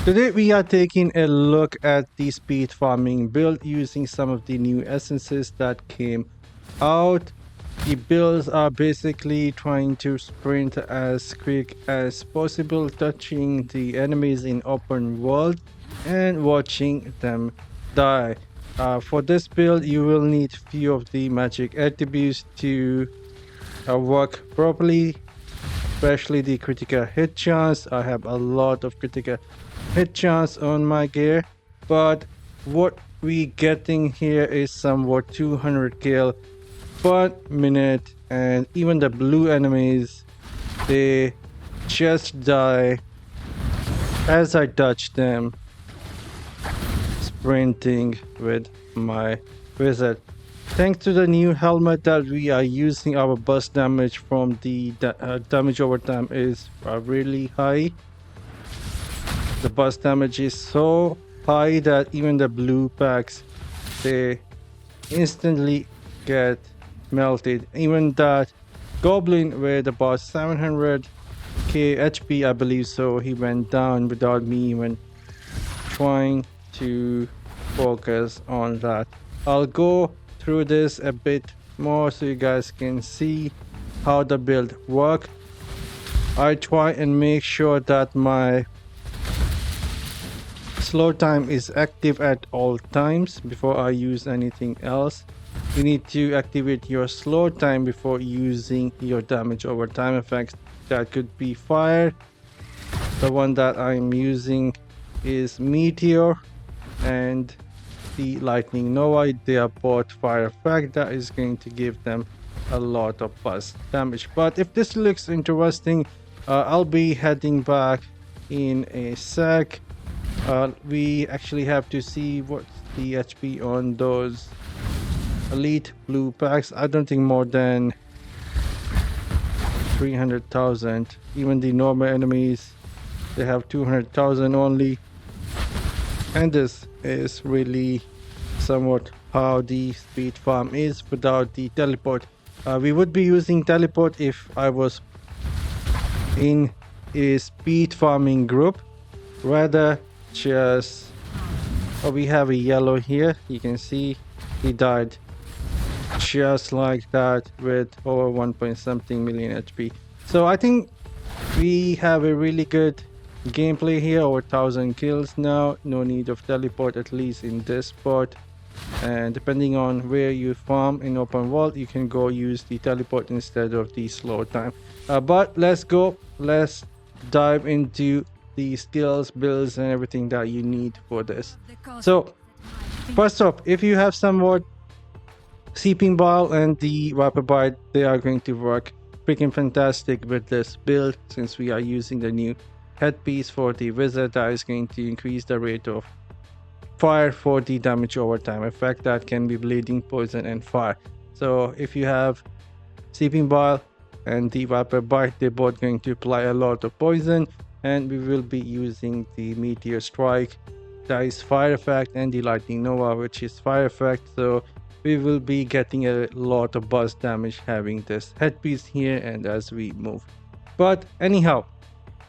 Today we are taking a look at the speed farming build using some of the new essences that came out. The builds are basically trying to sprint as quick as possible, touching the enemies in open world and watching them die. For this build, you will need few of the magic attributes to work properly, especially the critical hit chance. I have a lot of critical hit chance on my gear, but what we getting here is somewhat 200 kill per minute, and even the blue enemies, they just die as I touch them, sprinting with my wizard. Thanks to the new helmet that we are using, our burst damage from the damage over time is really high. The burst damage is so high that even the blue packs, they instantly get melted. Even that goblin with about 700k HP, I believe so, he went down without me even trying to focus on that. I'll go through this a bit more so you guys can see how the build works. I try and make sure that my slow time is active at all times before I use anything else. You need to activate your slow time before using your damage over time effects. That could be fire. The one that I'm using is Meteor and the Lightning Nova. They are both fire effect. That is going to give them a lot of burst damage. But if this looks interesting, I'll be heading back in a sec. We actually have to see what's the HP on those elite blue packs. I don't think more than 300,000. Even the normal enemies, they have 200,000 only. And this is really somewhat how the speed farm is without the teleport. We would be using teleport if I was in a speed farming group. Rather just we have a yellow here, you can see he died just like that with over 1 point something million HP. So I think we have a really good gameplay here, over 1000 kills now. No need of teleport, at least in this spot, and depending on where you farm in open world, you can go use the teleport instead of the slow time. But let's dive into the skills, builds, and everything that you need for this. So first off, if you have somewhat Seeping Bile and the Viper Bite, they are going to work freaking fantastic with this build, since we are using the new headpiece for the wizard that is going to increase the rate of fire for the damage over time effect that can be bleeding, poison, and fire. So if you have Seeping Bile and the Viper Bite, they're both going to apply a lot of poison, and we will be using the Meteor Strike, that is fire effect, and the Lightning Nova, which is fire effect. So we will be getting a lot of burst damage having this headpiece here and as we move. But anyhow,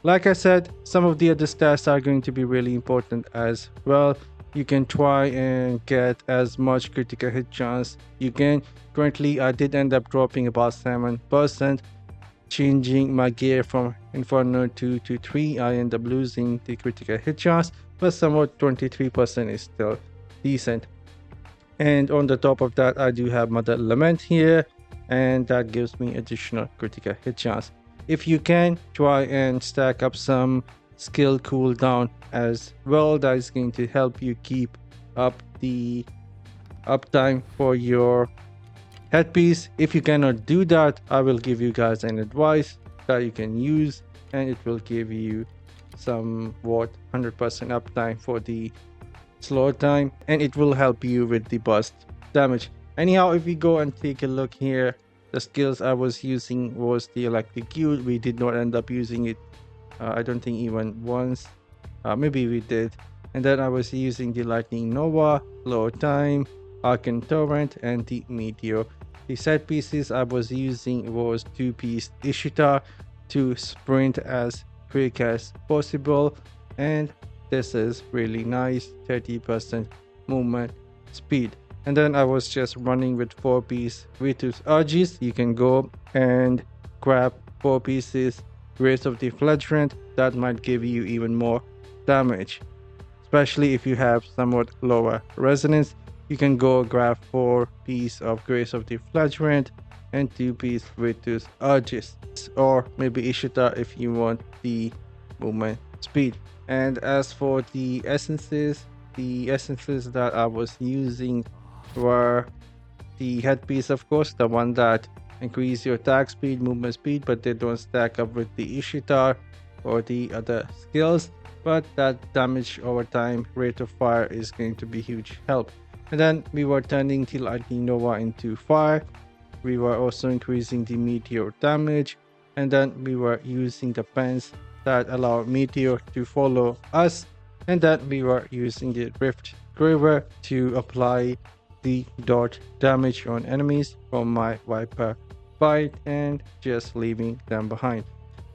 like I said, some of the other stats are going to be really important as well. You can try and get as much critical hit chance you can. Currently I did end up dropping about 7%, changing my gear from Inferno 2 to 3. I end up losing the critical hit chance, but somewhat 23% is still decent. And on the top of that, I do have Mother Lament here, and that gives me additional critical hit chance. If you can, try and stack up some skill cooldown as well. That is going to help you keep up the uptime for your headpiece. If you cannot do that, I will give you guys an advice that you can use, and it will give you somewhat 100% uptime for the slow time, and it will help you with the burst damage. Anyhow, if we go and take a look here, the skills I was using was the electrocute. We did not end up using it, I don't think even once, maybe we did. And then I was using the Lightning Nova, low time, Arcane Torrent, and the Meteor. The set pieces I was using was 2-piece Ishita to sprint as quick as possible, and this is really nice, 30% movement speed. And then I was just running with 4-piece Virtus Argis. You can go and grab 4 pieces Grace of the Flagrant. That might give you even more damage, especially if you have somewhat lower resonance. You can go grab 4 piece of Grace of the Flagrant and 2 piece Virtus Argis, or maybe Ishita if you want the movement speed. And as for the essences that I was using were the headpiece, of course, the one that increase your attack speed, movement speed, but they don't stack up with the Ishitar or the other skills. But that damage over time, rate of fire is going to be huge help. And then we were turning the Lightning Nova into fire. We were also increasing the meteor damage, and then we were using the pens that allow meteor to follow us, and then we were using the Rift Graver to apply the dot damage on enemies from my Viper bite and just leaving them behind.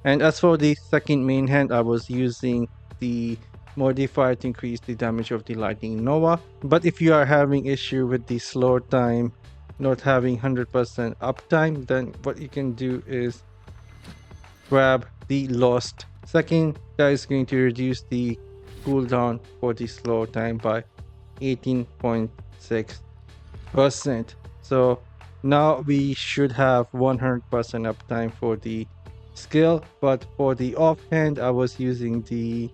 And as for the second main hand, I was using the modifier to increase the damage of the Lightning Nova. But if you are having issue with the slow time, not having 100% uptime, then what you can do is grab the Lost Second. That is going to reduce the cooldown for the slow time by 18.6%. So now we should have 100% uptime for the skill, but for the offhand I was using the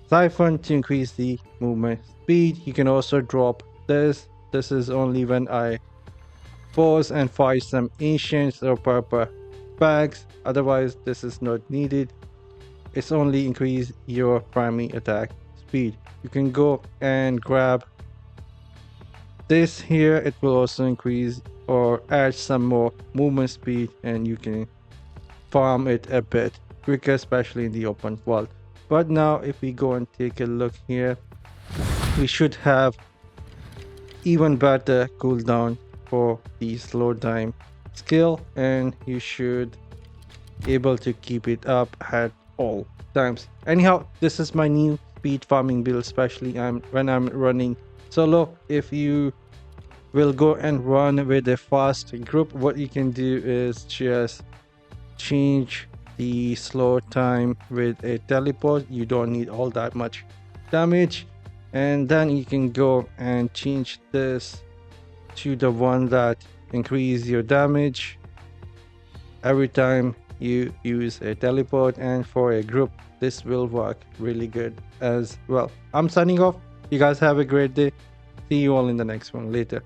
Siphon to increase the movement speed. You can also drop this. This is only when I pause and find some ancients or purple bags. Otherwise this is not needed. It's only increase your primary attack speed. You can go and grab this here. It will also increase or add some more movement speed, and you can farm it a bit quicker, especially in the open world. But now if we go and take a look here, we should have even better cooldown for the slow time skill, and you should able to keep it up at all times. Anyhow, this is my new speed farming build, especially when I'm running solo. If you will go and run with a fast group, what you can do is just change the slow time with a teleport. You don't need all that much damage, and then you can go and change this to the one that increase your damage every time you use a teleport, and for a group this will work really good as well. I'm signing off. You guys have a great day. See you all in the next one later.